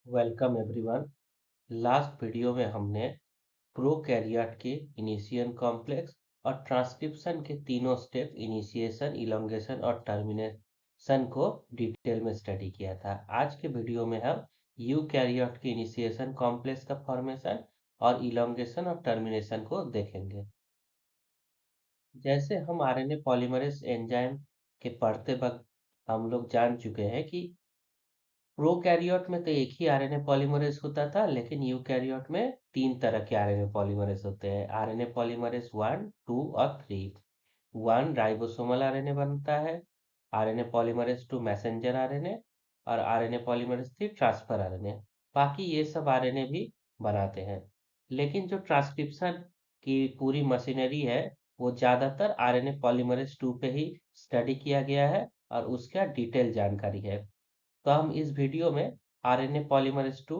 Welcome everyone. Last video में हमने prokaryote के इनिशियल कॉम्प्लेक्स और ट्रांसक्रिप्शन के तीनों स्टेप इनिशिएशन, इलोंगेशन और टर्मिनेशन को डिटेल में स्टडी किया था। आज के वीडियो में हम यूकैरियोट के इनिशिएशन कॉम्प्लेक्स का फॉर्मेशन और इलोंगेशन और टर्मिनेशन को देखेंगे। जैसे हम आरएनए पॉलीमरेज एंजाइम के पढ़ते वक्त हम लोग जान चुके हैं कि प्रोकैरियोट में तो एक ही आरएनए पॉलीमरेज होता था, लेकिन यूकैरियोट में तीन तरह के आरएनए पॉलीमरेज होते हैं। आरएनए पॉलीमरेज 1, 2 और 3। 1 राइबोसोमल आरएनए बनता है, आरएनए पॉलीमरेज 2 मैसेंजर आरएनए और आरएनए पॉलीमरेज 3 ट्रांसफर आरएनए। बाकी ये सब आरएनए भी बनाते हैं, लेकिन जो ट्रांसक्रिप्शन की पूरी मशीनरी है वो ज़्यादातर आरएनए पॉलीमरेज 2 पे ही स्टडी किया गया है और उसका डिटेल जानकारी है। तो हम इस वीडियो में आरएनए पॉलीमरेज 2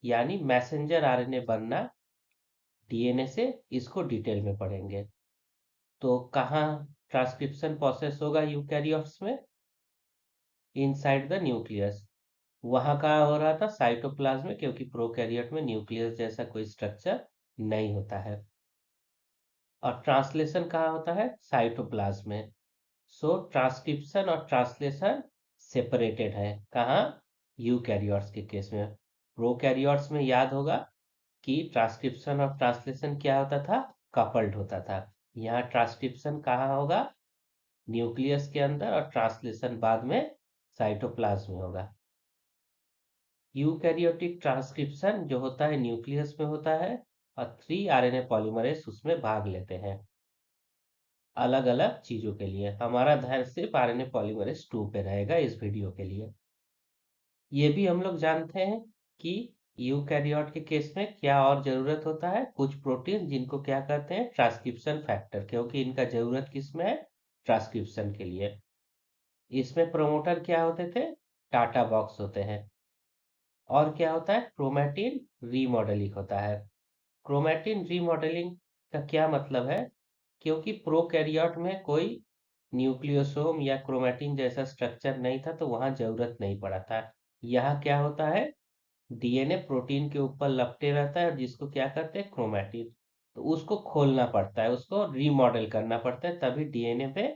यानी मैसेंजर आरएनए बनना डीएनए से, इसको डिटेल में पढ़ेंगे। तो कहाँ ट्रांसक्रिप्शन प्रोसेस होगा यूकैरियोट्स में? Inside the nucleus. वहाँ कहाँ हो रहा था? साइटोप्लाज्म में, क्योंकि प्रोकैरियोट में न्यूक्लियस जैसा कोई स्ट्रक्चर नहीं होता है। और ट्रांसलेशन कहाँ होता है? साइटोप्लाज्म में। सो ट्रांसक्रिप्शन और ट्रांसलेशन सेपरेटेड है। कहाँ? यूकैरियोट्स के केस में। प्रोकैरियोट्स में याद होगा कि ट्रांसक्रिप्शन और ट्रांसलेशन क्या होता था? कपल्ड होता था। यहाँ ट्रांसक्रिप्शन कहाँ होगा? न्यूक्लियस के अंदर, और ट्रांसलेशन बाद में साइटोप्लाज्म में होगा। यूकैरियोटिक ट्रांसक्रिप्शन जो होता है न्यूक्लियस में होता है, और 3 आरएनए पॉलीमरेज उसमें भाग लेते हैं अलग अलग चीजों के लिए। हमारा ध्यान सिर्फ आरएनए पॉलीमरेज 2 पे रहेगा इस वीडियो के लिए। ये भी हम लोग जानते हैं कि यूकैरियोट के केस में क्या और जरूरत होता है? कुछ प्रोटीन जिनको क्या कहते हैं? ट्रांसक्रिप्शन फैक्टर, क्योंकि इनका जरूरत किसमें है? ट्रांसक्रिप्शन के लिए। इसमें प्रोमोटर क्या होते थे? टाटा बॉक्स होते हैं। और क्या होता है? क्रोमैटिन रीमॉडलिंग होता है। क्रोमैटिन रीमॉडलिंग का क्या मतलब है? क्योंकि प्रोकैरियोट में कोई न्यूक्लियोसोम या क्रोमैटिन जैसा स्ट्रक्चर नहीं था, तो वहां जरूरत नहीं पड़ा था। यहाँ क्या होता है? डीएनए प्रोटीन के ऊपर लपटे रहता है, जिसको क्या करते हैं? क्रोमैटिन। तो उसको खोलना पड़ता है, उसको रीमॉडल करना पड़ता है, तभी डीएनए पे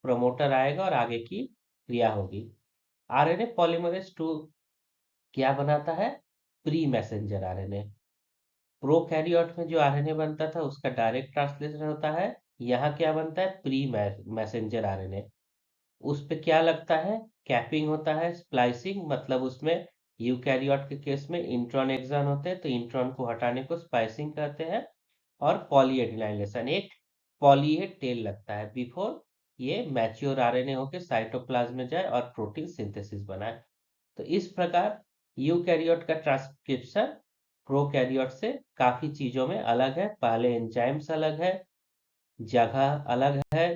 प्रमोटर आएगा और आगे की क्रिया होगी। आरएनए पॉलीमरेज 2 क्या बनाता है? Pre messenger RNA. प्रोकैरियोट में जो आरएनए बनता था उसका डायरेक्ट ट्रांसलेशन होता है। यहाँ क्या बनता है? Pre messenger RNA. उस पे क्या लगता है? कैपिंग होता है, स्प्लाइसिंग, मतलब उसमें यूकैरियोट के केस में इंट्रॉन एक्सॉन होते हैं, तो इंट्रॉन को हटाने को स्प्लाइसिंग कहते हैं। और पॉलीएडिनाइलेशन, एक पॉली ए टेल लगता है बिफोर ये मैच्योर आरएनए होकर साइटोप्लाज्म में जाए और प्रोटीन सिंथेसिस बनाए। तो इस प्रकार यूकैरियोट का ट्रांसक्रिप्शन प्रोकैरियोट से काफी चीजों में अलग है। पहले एंजाइम्स अलग है, जगह अलग है,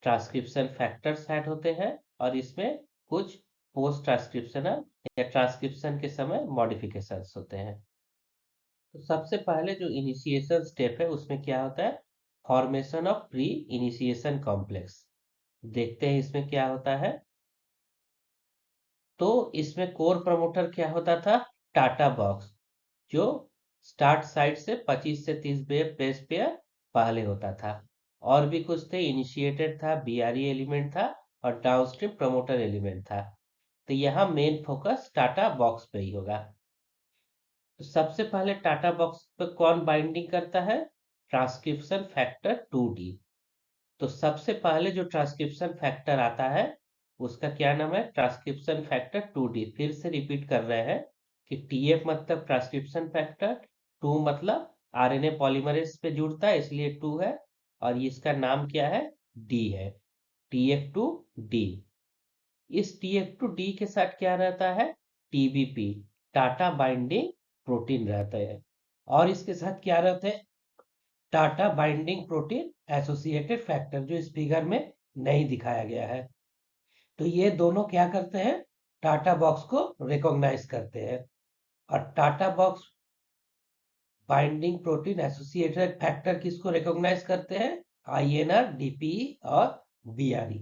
ट्रांसक्रिप्शन फैक्टर्स ऐड होते हैं, और इसमें कुछ पोस्ट ट्रांसक्रिप्शनल या ट्रांसक्रिप्शन के समय मॉडिफिकेशंस होते हैं। तो सबसे पहले जो इनिशिएशन स्टेप है उसमें क्या होता है? Formation of pre initiation complex. देखते हैं इसमें क्या होता है। तो इसमें कोर प्रमोटर क्या होता था? टाटा बॉक्स, जो स्टार्ट साइड से 25 से 30 बेस पेयर पहले होता था। और भी कुछ थे, इनिशिएटेड था, बीआरई एलिमेंट था, और डाउनस्ट्रीम प्रमोटर एलिमेंट था। तो यहाँ मेन फोकस टाटा बॉक्स पे ही होगा। तो सबसे पहले टाटा बॉक्स पे कौन बाइंडिंग करता है? Transcription factor 2D। तो सबसे पहले जो ट्रांसक्रिप्शन फैक्टर आता है उसका क्या नाम है? Transcription factor 2D। फिर से रिपीट कर रहे हैं कि टीएफ मतलब ट्रांसक्रिप्शन फैक्टर, 2 मतलब आरएनए पॉलीमरेज पे जुड़ता है इसलिए 2 है, और इसका नाम क्या है? डी है, TF2D। इस TF2D के साथ क्या रहता है? TBP, टाटा बाइंडिंग प्रोटीन रहते हैं। और इसके साथ क्या रहते हैं? TATA binding protein associated factor, जो इस फिगर में नहीं दिखाया गया है। तो ये दोनों क्या करते हैं? टाटा बॉक्स को रिकॉग्नाइज करते हैं। और TATA box binding protein associated factor किसको रिकॉग्नाइज करते हैं? INR, DPE और BRE।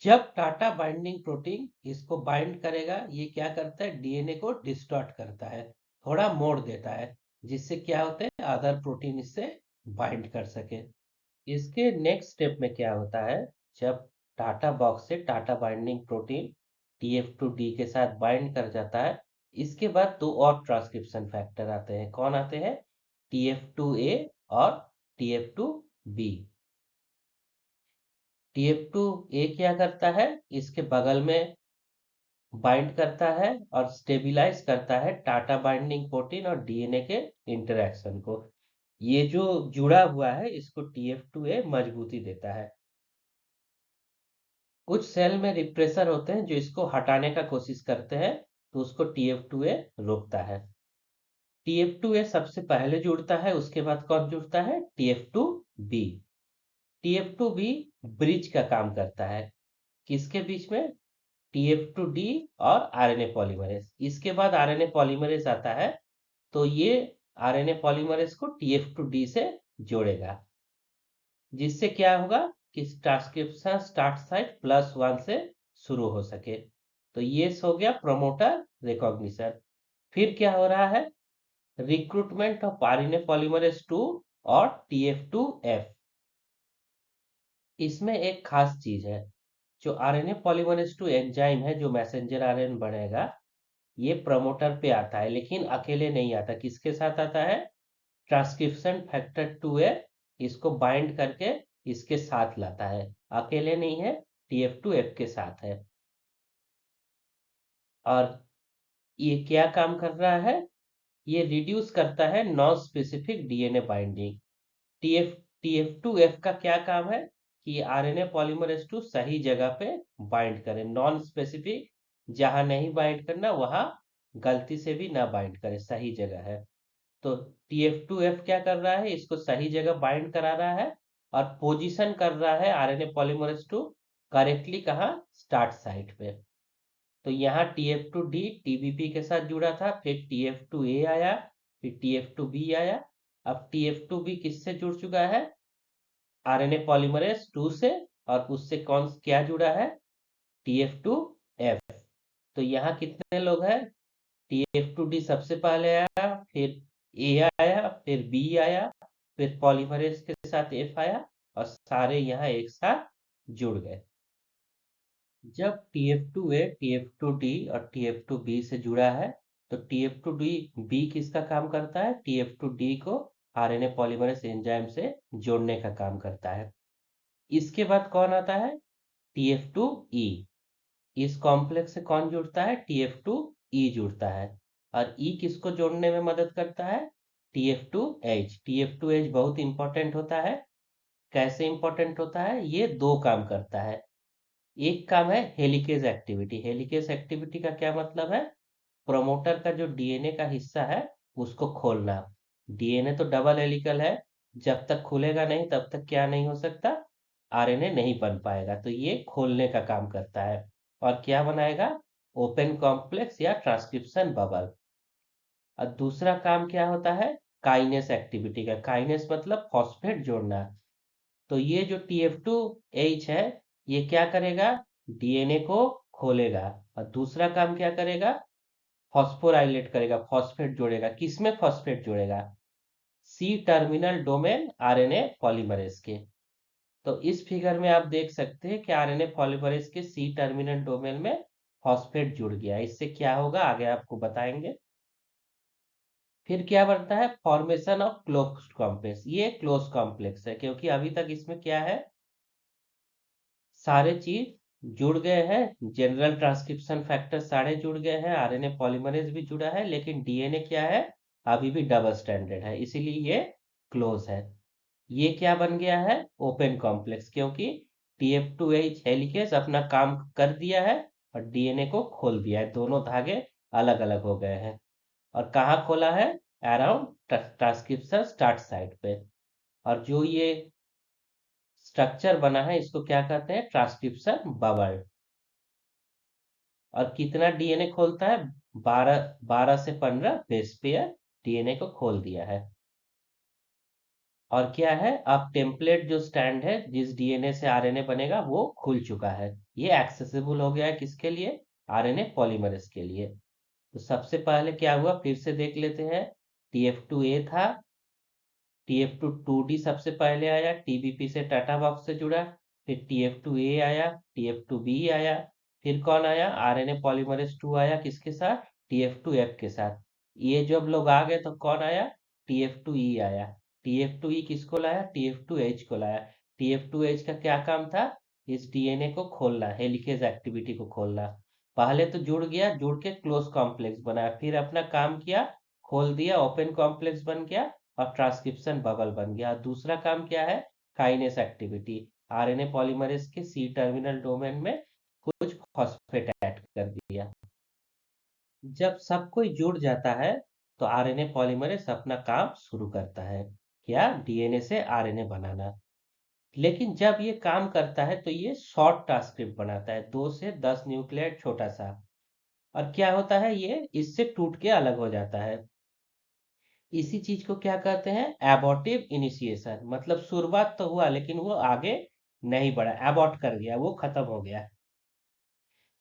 जब टाटा बाइंडिंग प्रोटीन इसको बाइंड करेगा, ये क्या करता है, डीएनए को डिस्टॉर्ट करता है, थोड़ा मोड़ देता है, जिससे क्या होता है, अदर प्रोटीन इससे बाइंड कर सके। इसके नेक्स्ट स्टेप में क्या होता है, जब टाटा बॉक्स से टाटा बाइंडिंग प्रोटीन TF2D के साथ बाइंड कर जाता है, इसके बाद दो और ट्रांसक्रिप्शन फैक्टर आते हैं। कौन आते हैं, TF2A और TF2B। TF2A क्या करता है, इसके बगल में बाइंड करता है और स्टेबिलाईज करता है टाटा बाइंडिंग प्रोटीन और डीएनए के इंटरेक्शन को। ये जो जुड़ा हुआ है इसको TF2A मजबूती देता है। कुछ सेल में रिप्रेसर होते हैं जो इसको हटाने का कोशिश करते हैं, तो उसको TF2A रोकता है। TF2A सबसे पहले जुड़ता है, उसके बाद कौन जुड़ता है, TF2B। TF2B ब्रिज का काम करता है, किसके बीच में, TF2D और आरएनए पॉलीमरेज। इसके बाद आरएनए पॉलीमरेज आता है, तो ये आरएनए पॉलीमरेज को TF2D से जोड़ेगा, जिससे क्या होगा कि ट्रांसक्रिप्शन स्टार्ट साइट +1 से शुरू हो सके। तो ये हो गया प्रोमोटर रिकॉग्निशन। फिर क्या हो रहा है, रिक्रूटमेंट ऑफ आरएनए पॉलीमरेज 2 और TF2F। इसमें एक खास चीज है, जो आरएनए पॉलीमरेज 2 एंजाइम है जो मैसेंजर आरएनए बनेगा, ये प्रमोटर पे आता है, लेकिन अकेले नहीं आता। किसके साथ आता है, ट्रांसक्रिप्शन फैक्टर 2A इसको बाइंड करके इसके साथ लाता है, अकेले नहीं है, TF2F के साथ है। और ये क्या काम कर रहा है, ये रिड्यूस करता है non specific DNA binding. TF2F का क्या काम है कि आरएनए पॉलीमरेज 2 सही जगह पे बाइंड करे, नॉन स्पेसिफिक जहां नहीं बाइंड करना वहां गलती से भी ना बाइंड करे, सही जगह है। तो TF2F क्या कर रहा है, इसको सही जगह बाइंड करा रहा है और पोजीशन कर रहा है आरएनए पॉलीमरेज 2 करेक्टली कहाँ, स्टार्ट साइट पे। तो यहाँ TF2D TBP के साथ जुड़ा था, फिर TF2A आया, फिर TF2B आया। अब TF2B किससे जुड़ चुका है, आरएनए पॉलीमरेज 2 से, और उससे कौन क्या जुड़ा है, TF2F। तो यहाँ कितने लोग हैं, TF2D सबसे पहले आया, फिर A आया, फिर B आया, फिर पॉलीमरेज के साथ F आया, और सारे यहाँ एक साथ जुड़ गए। जब TF2A TF2D और TF2B से जुड़ा है, तो TF2B किसका काम करता है, TF2D को आरएनए पॉलीमरेज एंजाइम से जोड़ने का काम करता है। इसके बाद कौन आता है, TF2E। इस कॉम्प्लेक्स से कौन जुड़ता है, TF2E जुड़ता है। और E किसको जोड़ने में मदद करता है, TF2H। TF2H बहुत इंपॉर्टेंट होता है। कैसे इंपॉर्टेंट होता है, ये दो काम करता है। एक काम है हेलिकेज एक्टिविटी। हेलिकेज एक्टिविटी का क्या मतलब है, प्रोमोटर का जो डीएनए का हिस्सा है उसको खोलना। डीएनए तो डबल हेलिकल है, जब तक खुलेगा नहीं तब तक क्या नहीं हो सकता, आरएनए नहीं बन पाएगा। तो ये खोलने का काम करता है। और क्या बनाएगा, ओपन कॉम्प्लेक्स या ट्रांसक्रिप्शन बबल। और दूसरा काम क्या होता है, काइनेस एक्टिविटी का। काइनेस मतलब फॉस्फेट जोड़ना। तो ये जो TF2H है, ये क्या करेगा, डीएनए को खोलेगा। और दूसरा काम क्या करेगा, फॉस्फोराइलेट करेगा, फॉस्फेट जोड़ेगा। किसमें फॉस्फेट जोड़ेगा, C terminal domain RNA polymerase के। तो इस फिगर में आप देख सकते हैं कि आरएनए पॉलीमरेज के सी टर्मिनल डोमेन में फॉस्फेट जुड़ गया। इससे क्या होगा आगे आपको बताएंगे। फिर क्या बनता है, फॉर्मेशन ऑफ क्लोज कॉम्प्लेक्स। ये क्लोज कॉम्प्लेक्स है क्योंकि अभी तक इसमें क्या है, सारे चीज जुड़ गए हैं, जनरल ट्रांसक्रिप्शन फैक्टर सारे जुड़ गए हैं, आरएनए पॉलीमरेज भी जुड़ा है, लेकिन डीएनए क्या है, अभी भी डबल स्टैंडर्ड है, इसीलिए ये क्लोज है। ये क्या बन गया है, ओपन कॉम्प्लेक्स, क्योंकि TF2H हेलिकेज अपना काम कर दिया है और डीएनए को खोल दिया है, दोनों धागे अलग अलग हो गए हैं। और कहाँ खोला है, अराउंड ट्रांसक्रिप्शन स्टार्ट साइट पे। और जो ये स्ट्रक्चर बना है इसको क्या कहते हैं, ट्रांसक्रिप्शन बबल। और कितना डीएनए खोलता है, 12 से 15 बेस पेयर डीएनए को खोल दिया है। और क्या है, अब टेम्पलेट जो स्टैंड है जिस डीएनए से आरएनए बनेगा वो खुल चुका है। ये एक्सेसिबल हो गया है किसके लिए? आरएनए पॉलीमरेज के लिए। तो सबसे पहले क्या हुआ फिर से देख लेते हैं। TF2A था, TF2 2D सबसे पहले आया, TBP से टाटा बॉक्स से जुड़ा। फिर TF2A आया, TF2B आया। फिर कौन आया? आरएनए पॉलीमरेज 2 आया, किसके साथ? TF2F के साथ। ये जब लोग आ गए तो कौन आया? TF2E आया। TF2E किसको लाया? TF2H को लाया। TF2H का क्या काम था? इस डीएनए को खोलना, हेलिकेज एक्टिविटी को खोलना। पहले तो जुड़ गया, जुड़ के क्लोज कॉम्प्लेक्स बनाया, फिर अपना काम किया, खोल दिया, ओपन कॉम्प्लेक्स बन गया और ट्रांसक्रिप्शन बबल बन गया। दूसरा काम क्या है? Kinase activity. आरएनए पॉलीमरेज के सी टर्मिनल डोमेन में कुछ फॉस्फेट ऐड कर दिया। जब सब कोई जुड़ जाता है तो आरएनए पॉलीमरेज अपना काम शुरू करता है, क्या? डीएनए से आरएनए बनाना। लेकिन जब ये काम करता है तो ये शॉर्ट ट्रांसक्रिप्ट बनाता है, 2 से 10 न्यूक्लियोटाइड छोटा सा। और क्या होता है, ये इससे टूट के अलग हो जाता है। इसी चीज को क्या कहते हैं? Abortive initiation. मतलब शुरुआत तो हुआ लेकिन वो आगे नहीं बढ़ा, एबॉर्ट कर गया, वो खत्म हो गया।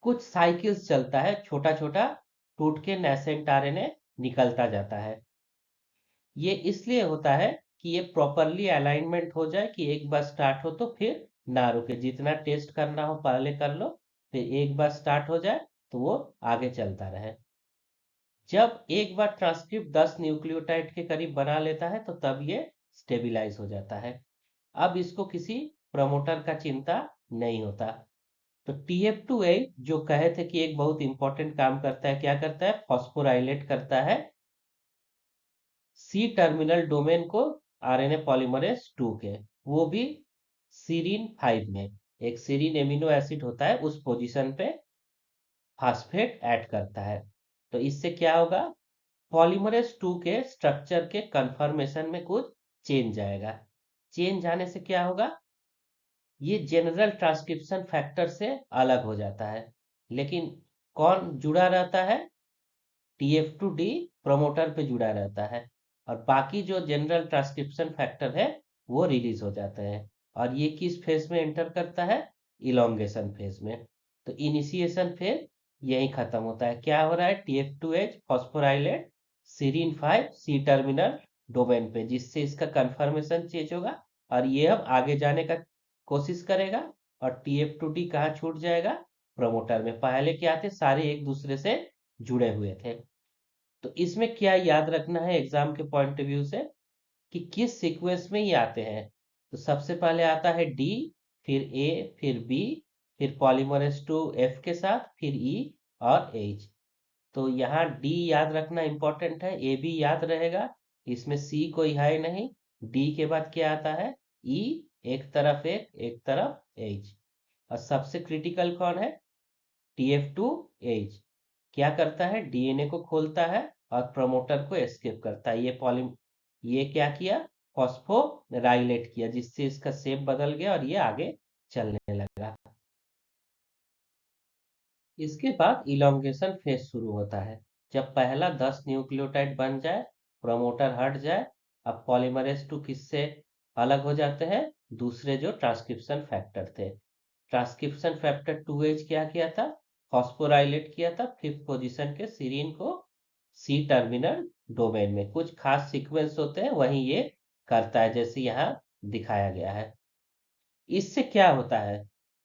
कुछ साइकिल्स चलता है, छोटा छोटा टूट के नेसेंट आरएनए निकलता जाता है। ये इसलिए होता है कि ये प्रॉपरली अलाइनमेंट हो जाए, कि एक बार स्टार्ट हो तो फिर ना रुके, जितना टेस्ट करना हो पहले कर लो, फिर एक बार स्टार्ट हो जाए तो वो आगे चलता रहे। जब एक बार ट्रांसक्रिप्ट 10 न्यूक्लियोटाइड के करीब बना लेता है तो तब ये स्टेबलाइज हो जाता है। अब इसको किसी प्रमोटर का चिंता नहीं होता। तो TF2A जो कहे थे कि एक बहुत इंपॉर्टेंट काम करता है, क्या करता है? फॉस्फोराइलेट करता है सी टर्मिनल डोमेन को आरएनए पॉलीमरेज 2 के, वो भी सीरीन 5 में। एक सीरीन एमिनो एसिड होता है, उस पोजीशन पे फास्फेट ऐड करता है। तो इससे क्या होगा? पॉलीमरेज 2 के स्ट्रक्चर के कंफर्मेशन में कुछ चेंज आएगा। चेंज आने से क्या होगा? ये जनरल ट्रांसक्रिप्शन फैक्टर से अलग हो जाता है। लेकिन कौन जुड़ा रहता है? TF2D प्रोमोटर पे जुड़ा रहता है। और बाकी जो जनरल ट्रांसक्रिप्शन फैक्टर है वो रिलीज हो जाते हैं। और ये किस फेज में एंटर करता है? इलोंगेशन फेज में। तो इनिशिएशन फेज यही खत्म होता है। क्या हो रहा है? TF2H phosphorylate serine 5 C terminal domain पे, जिससे इसका कंफर्मेशन चेंज होगा और ये अब आगे जाने का कोशिश करेगा। और TF2D कहाँ छूट जाएगा? प्रोमोटर में। पहले क्या थे? सारे एक दूसरे से जुड़े हुए थे। तो इसमें क्या याद रखना है एग्जाम के पॉइंट ऑफ व्यू से, कि किस सीक्वेंस में ये आते हैं। तो सबसे पहले आता है डी, फिर ए, फिर बी, फिर पॉलीमरेज 2 एफ के साथ, फिर ई और एच। तो यहाँ डी याद रखना इंपॉर्टेंट है, ए भी याद रहेगा, इसमें सी कोई है नहीं। डी के बाद क्या आता है? ई, एक तरफ एक तरफ एच। और सबसे क्रिटिकल कौन है? TF2H। क्या करता है? डीएनए को खोलता है और प्रमोटर को एस्केप करता है। ये क्या किया? फॉस्फोराइलेट किया, जिससे इसका शेप बदल गया और ये आगे चलने लगा। इसके बाद इलोंगेशन फेज शुरू होता है। जब पहला 10 न्यूक्लियोटाइड बन जाए, प्रमोटर हट जाए, अब पॉलीमरेज 2 किससे अलग हो जाते हैं? दूसरे जो ट्रांसक्रिप्शन फैक्टर थे। ट्रांसक्रिप्शन फैक्टर 2H क्या किया था? फॉस्फोराइलेट किया था 5th पोजीशन के सीरीन को सी टर्मिनल डोमेन में। कुछ खास सीक्वेंस होते हैं वहीं ये करता है, जैसे यहाँ दिखाया गया है। इससे क्या होता है?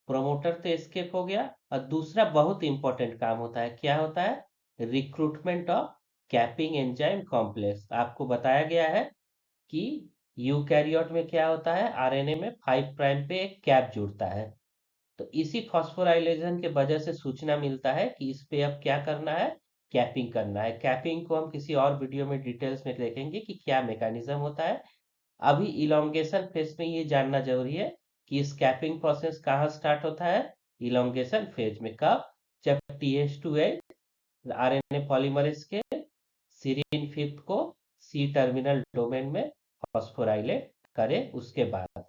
प्रोमोटर तो एस्केप हो गया और दूसरा बहुत इंपॉर्टेंट काम होता है। क्या होता है? Recruitment of capping enzyme complex. आपको बताया गया है कि यूकैरियोट में क्या होता है? आरएनए में 5 प्राइम पे एक कैप जुड़ता है। तो इसी फॉस्फोराइलेशन के वजह से सूचना मिलता है कि इस पे अब क्या करना है? कैपिंग करना है। कैपिंग को हम किसी और वीडियो में डिटेल्स में देखेंगे कि क्या मैकेनिज्म होता है। अभी इलोंगेशन फेज में ये जानना जरूरी है कि इस कैपिंग प्रोसेस कहाँ स्टार्ट होता है? इलोंगेशन फेज में। कब? जब TH2A आरएनए पॉलीमरेज के सीरीन 5 को सी टर्मिनल डोमेन में फॉस्फोराइलेट करे, उसके बाद।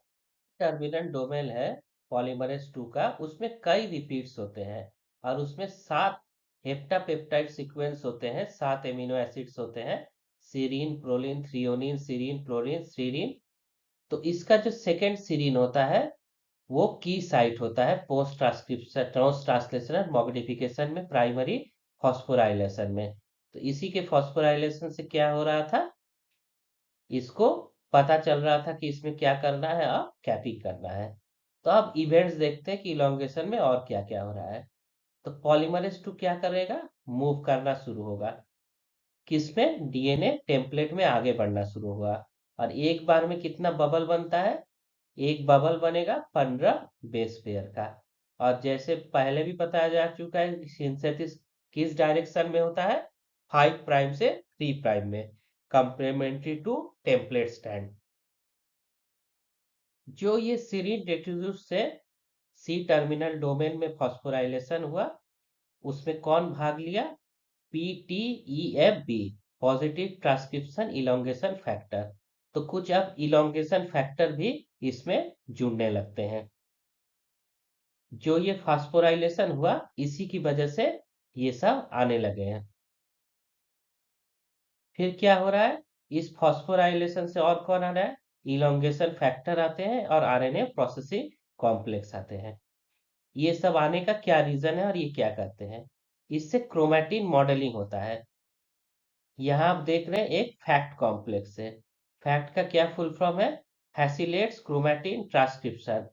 टर्मिनल डोमेन है पॉलीमरेज 2 का, उसमें कई रिपीट्स होते हैं और उसमें 7 हेप्टापेप्टाइड सीक्वेंस होते हैं, 7 एमिनो एसिड्स होते हैं। Serine, proline, threonine, serine, fluorine, serine तो इसका जो सेकेंड सीरीन होता है वो की साइट होता है पोस्ट ट्रांसलेशन और मॉडिफिकेशन में, प्राइमरी फॉस्फोराइलेशन में। तो इसी के फॉस्फोराइलेशन से क्या हो रहा था, इसको पता चल रहा था कि इसमें क्या करना है, अब कैपिंग करना है। तो अब इवेंट्स देखते हैं कि इलोंगेशन में और क्या क्या हो रहा है। तो पॉलीमरेज 2 क्या करेगा, मूव करना शुरू होगा, किसमें, डीएनए टेम्पलेट में आगे बढ़ना शुरू हुआ। और एक बार में कितना बबल बनता है, एक बबल बनेगा 15 बेस पेयर का। और जैसे पहले भी बताया जा चुका है, सिंथेसिस किस डायरेक्शन में होता है, 5 प्राइम से 3 प्राइम में, कंप्लीमेंट्री टू टेम्पलेट स्टैंड। जो ये सीरीन रेटिड्यूस से सी टर्मिनल डोमेन में फॉस्फोराइलेशन हुआ, उसमें कौन भाग लिया, PTEFB, positive transcription elongation factor. तो कुछ अब इलोंगेशन फैक्टर भी इसमें जुड़ने लगते हैं। जो ये फास्फोराइलेशन हुआ, इसी की वजह से ये सब आने लगे हैं। फिर क्या हो रहा है, इस फास्फोराइलेशन से और कौन आ रहा है, इलोंगेशन फैक्टर आते हैं और आरएनए प्रोसेसिंग कॉम्प्लेक्स आते हैं। ये सब आने का क्या रीजन है और ये क्या करते हैं, इससे क्रोमैटिन मॉडलिंग होता है। यहाँ आप देख रहे हैं एक फैक्ट कॉम्प्लेक्स है। फैक्ट का क्या फुल फॉर्म है, फैसिलेट्स क्रोमैटिन ट्रांसक्रिप्शन।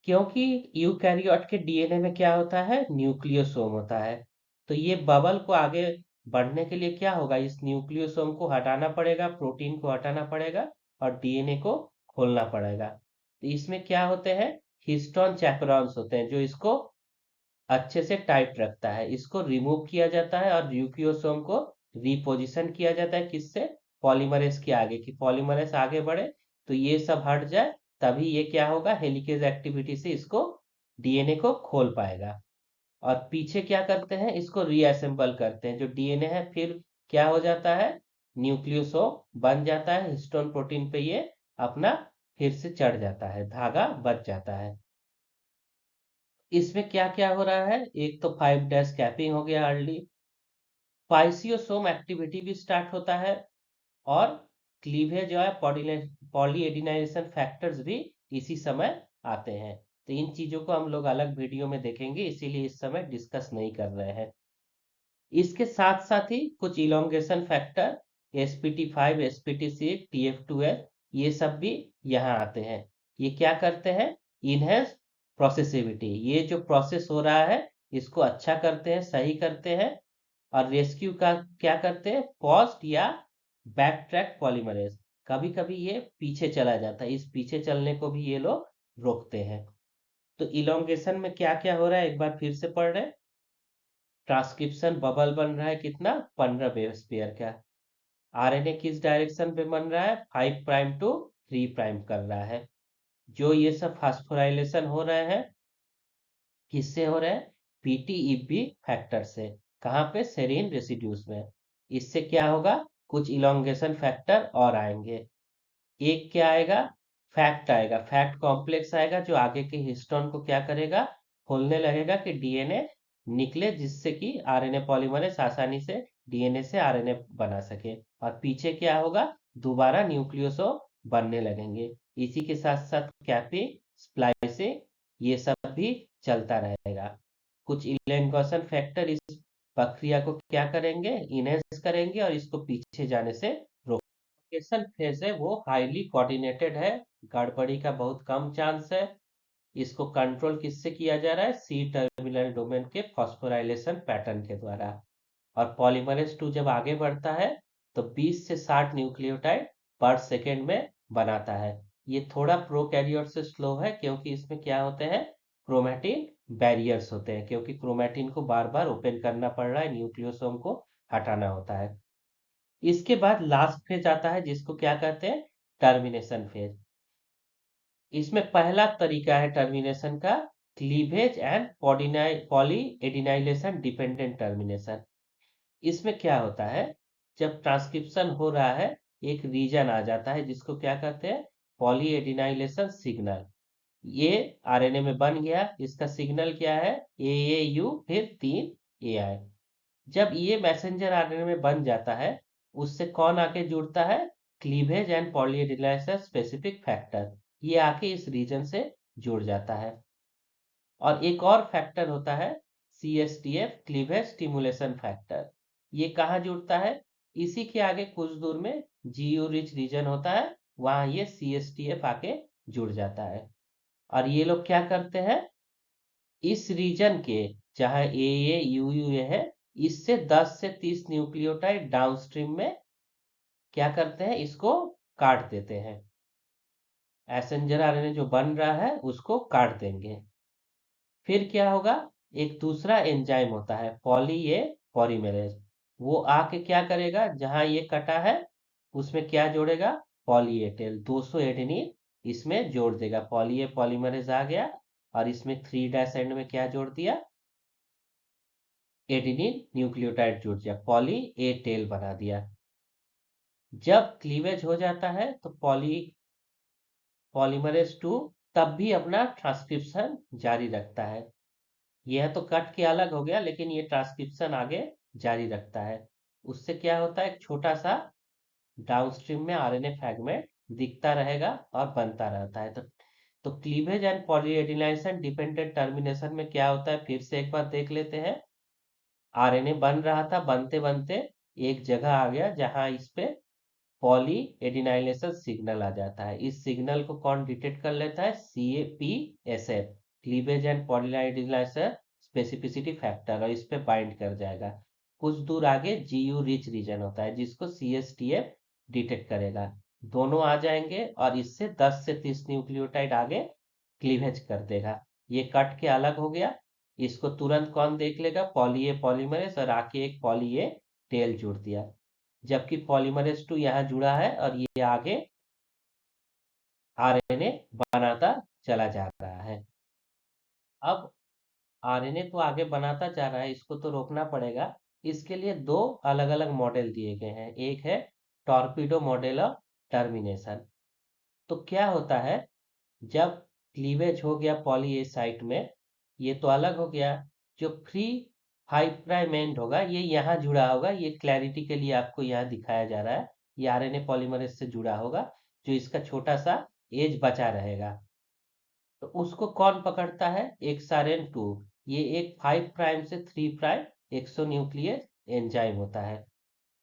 क्योंकि यूकैरियोट के डीएनए में क्या होता है, न्यूक्लियोसोम होता है। तो ये बबल को आगे बढ़ने के लिए क्या होगा, इस न्यूक्लियोसोम को हटाना पड़ेगा, प्रोटीन को हटाना पड़ेगा और डीएनए को खोलना पड़ेगा। तो इसमें क्या होते हैं, हिस्टोन चैपेरॉन्स होते हैं जो इसको अच्छे से टाइट रखता है। इसको रिमूव किया जाता है और न्यूक्लियोसोम को रिपोजिशन किया जाता है, किससे, पॉलीमरेज के आगे, कि पॉलीमरेज आगे बढ़े तो ये सब हट जाए, तभी ये क्या होगा, हेलिकेज एक्टिविटी से इसको डीएनए को खोल पाएगा। और पीछे क्या करते हैं, इसको रीअसेंबल करते हैं, जो डीएनए है फिर क्या हो जाता है, न्यूक्लियोसोम बन जाता है, हिस्टोन प्रोटीन पे ये अपना फिर से चढ़ जाता है, धागा बच जाता है। इसमें क्या क्या हो रहा है, एक तो 5 डैश कैपिंग हो गया अर्ली, पाइसियोसोम एक्टिविटी भी स्टार्ट होता है, और क्लीवेज जो है पॉलीएडिनाइजेशन फैक्टर्स भी इसी समय आते हैं। तो इन चीजों को हम लोग अलग वीडियो में देखेंगे, इसीलिए इस समय डिस्कस नहीं कर रहे हैं। इसके साथ साथ ही कुछ elongation factor, spt5, spt6, TF2S, ये सब भी यहाँ आते हैं। ये क्या करते हैं, इनहेंस प्रोसेसिविटी, ये जो प्रोसेस हो रहा है इसको अच्छा करते हैं, सही करते हैं। और रेस्क्यू का क्या करते हैं, पॉस्ट या बैक ट्रैक पॉलीमरेज, कभी कभी ये पीछे चला जाता है, इस पीछे चलने को भी ये लोग रोकते हैं। तो इलोंगेशन में क्या क्या हो रहा है एक बार फिर से पढ़ रहे हैं। ट्रांसक्रिप्शन बबल बन रहा है कितना, 15 बेस पेयर का। आरएनए किस डायरेक्शन पे बन रहा है, 5 प्राइम टू 3 प्राइम कर रहा है। जो ये सब फास्फोराइलेशन हो रहे हैं, किससे हो रहे हैं, पीटीईपी फैक्टर से। कहाँ पे, सेरीन रेसिड्यूज में। इससे क्या होगा, कुछ इलोंगेशन फैक्टर और आएंगे। एक क्या आएगा, फैक्ट आएगा, फैक्ट कॉम्प्लेक्स आएगा, जो आगे के हिस्टोन को क्या करेगा, खोलने लगेगा कि डीएनए निकले, जिससे कि आरएनए पॉलीमरेज आसानी से डीएनए से आरएनए बना सके। और पीछे क्या होगा, दोबारा न्यूक्लियोसोम बनने लगेंगे। इसी के साथ साथ कैपिंग, स्प्लाइसिंग, ये सब भी चलता रहेगा। कुछ इलेंगेशन फैक्टर इस प्रक्रिया को क्या करेंगे, इनहेंस करेंगे और इसको पीछे जाने से रोकेशन फेज है वो हाईली कोऑर्डिनेटेड है, गड़बड़ी का बहुत कम चांस है। इसको कंट्रोल किससे किया जा रहा है, सी टर्मिनल डोमेन के फॉस्फोराइलेशन पैटर्न के द्वारा। और पॉलीमरेज 2 जब आगे बढ़ता है तो 20 से 60 न्यूक्लियोटाइड पर सेकेंड में बनाता है। ये थोड़ा प्रोकैरियोट से स्लो है, क्योंकि इसमें क्या होते हैं, क्रोमैटिन बैरियर्स होते हैं, क्योंकि क्रोमैटिन को बार बार ओपन करना पड़ रहा है, न्यूक्लियोसोम को हटाना होता है। इसके बाद लास्ट फेज आता है जिसको क्या कहते हैं, टर्मिनेशन फेज। इसमें पहला तरीका है टर्मिनेशन का, cleavage and poly adenylation dependent termination. इसमें क्या होता है, जब ट्रांसक्रिप्शन हो रहा है, एक रीजन आ जाता है जिसको क्या कहते हैं, पॉली एडिनाइलेशन सिग्नल। ये आरएनए में बन गया, इसका सिग्नल क्या है, AAU फिर 3 AI। जब ये मैसेंजर आरएनए में बन जाता है, उससे कौन आके जुड़ता है, क्लीवेज एंड पॉलीएडिनाइजेशन स्पेसिफिक फैक्टर, ये आके इस रीजन से जुड़ जाता है। और एक और फैक्टर होता है CSTF, क्लीवेज स्टिमुलेशन फैक्टर। ये कहाँ जुड़ता है? इसी के आगे कुछ दूर में GU रिच रीजन होता है, वहां ये CSTF आके जुड़ जाता है। और ये लोग क्या करते हैं, इस रीजन के जहां AA UUA है, इससे 10 से 30 न्यूक्लियोटाइड डाउनस्ट्रीम में क्या करते हैं, इसको काट देते हैं। मैसेंजर आरएनए जो बन रहा है उसको काट देंगे। फिर क्या होगा, एक दूसरा एंजाइम होता है पॉली ए पॉलीमरेज, वो आके क्या करेगा, जहां ये कटा है उसमें क्या जोड़ेगा, पॉली ए टेल 200 एडेनिन इसमें जोड़ देगा। पॉली ए पॉलीमरेज आ गया और इसमें 3' एंड में क्या जोड़ दिया, एडेनिन न्यूक्लियोटाइड जुड़ गया, पॉली ए टेल बना दिया। जब क्लीवेज हो जाता है तो पॉलीमरेज 2 तब भी अपना ट्रांसक्रिप्शन जारी रखता है। यह तो कट के अलग हो गया, लेकिन ये ट्रांसक्रिप्शन आगे जारी रखता है। उससे क्या होता है, एक छोटा सा डाउनस्ट्रीम में आरएनए फ्रैगमेंट दिखता रहेगा और बनता रहता है। तो क्लीवेज एंड पॉलीएडिनाइजेशन डिपेंडेंट टर्मिनेशन में क्या होता है, फिर से एक बार देख लेते हैं। आरएनए बन रहा था, बनते बनते एक जगह आ गया जहां इस पे पॉली एडिनाइलेशन सिग्नल आ जाता है। इस सिग्नल को कौन डिटेक्ट कर लेता है, CAPSF, cleavage and polyadenylation specificity factor, और इस पे बाइंड कर जाएगा। कुछ दूर आगे GU रिच रीजन होता है जिसको CSTF डिटेक्ट करेगा। दोनों आ जाएंगे और इससे 10 से 30 न्यूक्लियोटाइड आगे क्लीवेज कर देगा। ये कट के अलग हो गया, इसको तुरंत कौन देख लेगा, पॉली ए पॉलीमरेज, और आके एक पॉली ए टेल जुड़ दिया। जबकि पॉलीमरेज 2 यहाँ जुड़ा है और ये आगे आरएनए बनाता चला जा रहा है। अब आरएनए तो आगे बनाता जा रहा है, इसको तो रोकना पड़ेगा। इसके लिए दो अलग अलग मॉडल दिए गए हैं। एक है टॉर्पीडो मॉडल ऑफ टर्मिनेशन। तो क्या होता है, जब क्लीवेज हो गया पॉली ए साइट में, ये तो अलग हो गया। जो फ्री 5' एंड होगा ये यहाँ जुड़ा होगा, ये क्लैरिटी के लिए आपको यहाँ दिखाया जा रहा है। ये आरएनए पॉलीमरेज से जुड़ा होगा, जो इसका छोटा सा एज बचा रहेगा। तो उसको कौन पकड़ता है, एक्सआरएन 2। ये एक 5' से 3' एक्सो न्यूक्लियस एंजाइम होता है।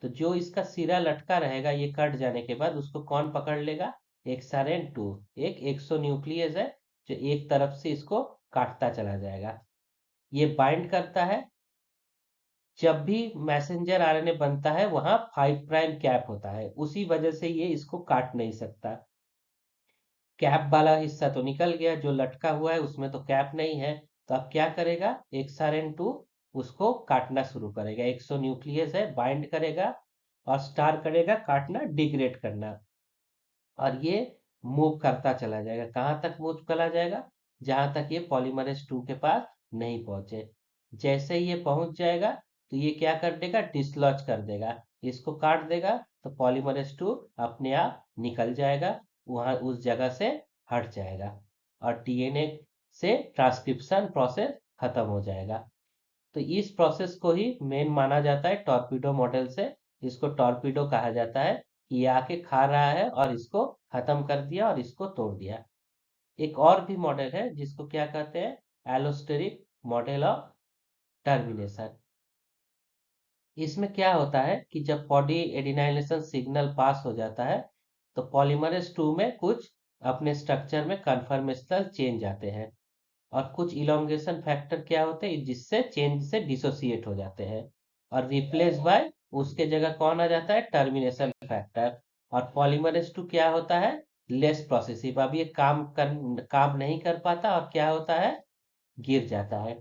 तो जो इसका सिरा लटका रहेगा, ये कट जाने के बाद उसको कौन पकड़ लेगा, एक्सआरएन 2, एक एक्सो न्यूक्लियस है जो एक तरफ से इसको काटता चला जाएगा। ये बाइंड करता है। जब भी मैसेंजर आरएनए बनता है वहां 5' कैप होता है, उसी वजह से ये इसको काट नहीं सकता। कैप वाला हिस्सा तो निकल गया, जो लटका हुआ है उसमें तो कैप नहीं है। तो अब क्या करेगा, XRN2 उसको काटना शुरू करेगा। एक्सो न्यूक्लियस है, बाइंड करेगा और स्टार करेगा काटना, डिग्रेड करना। और ये मूव करता चला जाएगा, कहाँ तक मूव चला जाएगा, जहां तक ये पॉलीमरेज 2 के पास नहीं पहुंचे। जैसे ही ये पहुंच जाएगा तो ये क्या कर देगा, डिसलॉज कर देगा, इसको काट देगा। तो पॉलीमरेज 2 अपने आप निकल जाएगा, वहां उस जगह से हट जाएगा और DNA से ट्रांसक्रिप्शन प्रोसेस खत्म हो जाएगा। तो इस प्रोसेस को ही मेन माना जाता है टॉर्पीडो मॉडल से। इसको टॉर्पीडो कहा जाता है कि ये आके खा रहा है और इसको खत्म कर दिया और इसको तोड़ दिया। एक और भी मॉडल है जिसको क्या कहते हैं, एलोस्टेरिक मॉडल ऑफ टर्मिनेशन। इसमें क्या होता है कि जब पॉली एडिनाइलेशन सिग्नल पास हो जाता है तो पॉलीमरेज 2 में कुछ अपने स्ट्रक्चर में कन्फर्मेशनल चेंज आते हैं और कुछ इलोंगेशन फैक्टर क्या होते हैं जिससे चेंज से डिसोसिएट हो जाते हैं और रिप्लेस बाय उसके जगह कौन आ जाता है, टर्मिनेशन फैक्टर। और पॉलीमरेज 2 क्या होता है, लेस प्रोसेसिव, अब ये काम नहीं कर पाता और क्या होता है, गिर जाता है।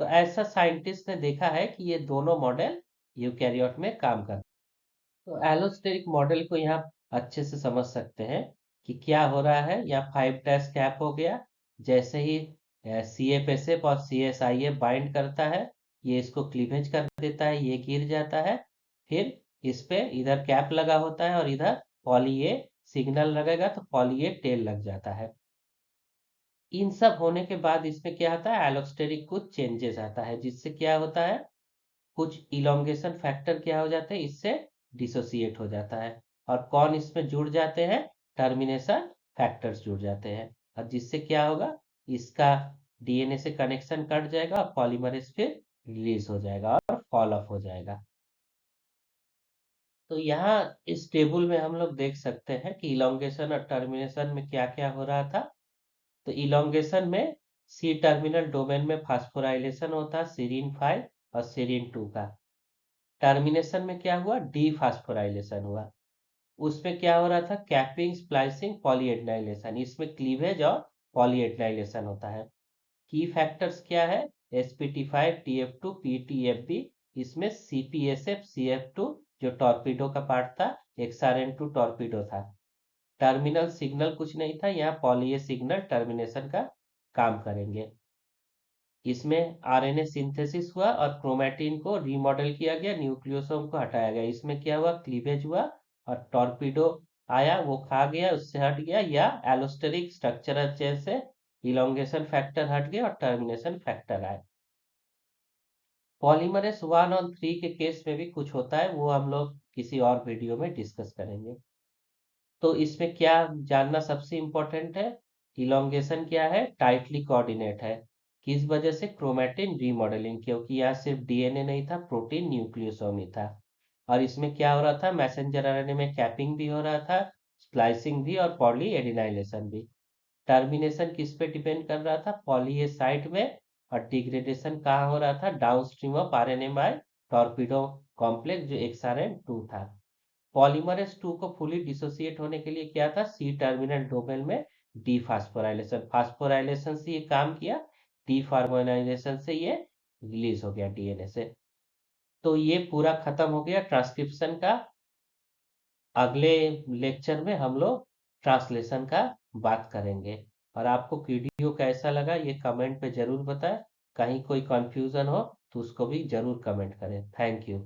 तो ऐसा साइंटिस्ट ने देखा है कि ये दोनों मॉडल यूकैरियोट में काम करते हैं। तो एलोस्टेरिक मॉडल को यहाँ अच्छे से समझ सकते हैं कि क्या हो रहा है। यहाँ 5' कैप हो गया, जैसे ही CFSF और CSIF बाइंड करता है, ये इसको क्लीवेज कर देता है, ये गिर जाता है। फिर इस पे इधर कैप लगा होता है और इधर पॉली ए सिग्नल लगेगा तो पॉली ए टेल लग जाता है। इन सब होने के बाद इसमें क्या होता है, एलोस्टेरिक कुछ चेंजेस आता है, जिससे क्या होता है, कुछ इलोंगेशन फैक्टर क्या हो जाते हैं, इससे डिसोसिएट हो जाता है और कौन इसमें जुड़ जाते हैं, टर्मिनेशन फैक्टर्स जुड़ जाते हैं, और जिससे क्या होगा, इसका डीएनए से कनेक्शन कट जाएगा और पॉलीमरेज फिर रिलीज हो जाएगा और फॉल ऑफ हो जाएगा। तो यहाँ इस टेबल में हम लोग देख सकते हैं कि इलोंगेशन और टर्मिनेशन में क्या क्या हो रहा था। तो इलोंगेशन में सी टर्मिनल डोमेन में फास्फोराइलेशन होता है सीरीन 5 और सीरीन 2 का। टर्मिनेशन में क्या हुआ, डी फास्फोराइलेशन हुआ। उसमें क्या हो रहा था, कैपिंग स्प्लाइसिंग पॉलीएडेनाइलेशन, इसमें क्लीवेज और पॉलीएडेनाइलेशन होता है। की फैक्टर्स क्या है, spt5 tf2 ptfb, इसमें cpsf cf2 जो टॉर्पीडो का पार्ट था, xrn2 टॉर्पीडो था। टर्मिनल सिग्नल कुछ नहीं था, यहाँ पॉली सिग्नल टर्मिनेशन का काम करेंगे। इसमें आरएनए सिंथेसिस हुआ और क्रोमैटिन को रीमॉडल किया गया, न्यूक्लियोसोम को हटाया गया। इसमें क्या हुआ, क्लीवेज हुआ और टॉर्पीडो आया, वो खा गया, उससे हट गया, या एलोस्टेरिक स्ट्रक्चरल चेंज से इलोंगेशन फैक्टर हट गया और टर्मिनेशन फैक्टर आए। पॉलीमरेज 1 और 3 के केस में भी कुछ होता है, वो हम लोग किसी और वीडियो में डिस्कस करेंगे। तो इसमें क्या जानना सबसे इंपॉर्टेंट है, इलोंगेशन क्या है, टाइटली कोऑर्डिनेट है। किस वजह से, क्रोमैटिन रीमॉडलिंग, क्योंकि यहाँ सिर्फ डीएनए नहीं था, प्रोटीन न्यूक्लियोसोम ही था। और इसमें क्या हो रहा था, मैसेंजर आरएनए में कैपिंग भी हो रहा था, स्प्लाइसिंग भी और पॉली एडिनाइलेशन भी। टर्मिनेशन किस पे डिपेंड कर रहा था, पॉली ए साइट में, और डिग्रेडेशन कहाँ हो रहा था, downstream of RNA by torpedo complex जो XRN2 था। पॉलीमरेज 2 को फुली डिसोसिएट होने के लिए क्या था, सी टर्मिनल डोमेन में डी फास्फोराइलेशन, फास्फोराइलेशन से ये काम किया, डी फार्मोनाइजेशन से ये रिलीज हो गया डीएनए से। तो ये पूरा खत्म हो गया ट्रांसक्रिप्शन का। अगले लेक्चर में हम लोग ट्रांसलेशन का बात करेंगे। और आपको वीडियो कैसा लगा ये कमेंट पे जरूर बताएं। कहीं कोई कंफ्यूजन हो तो उसको भी जरूर कमेंट करें। Thank you.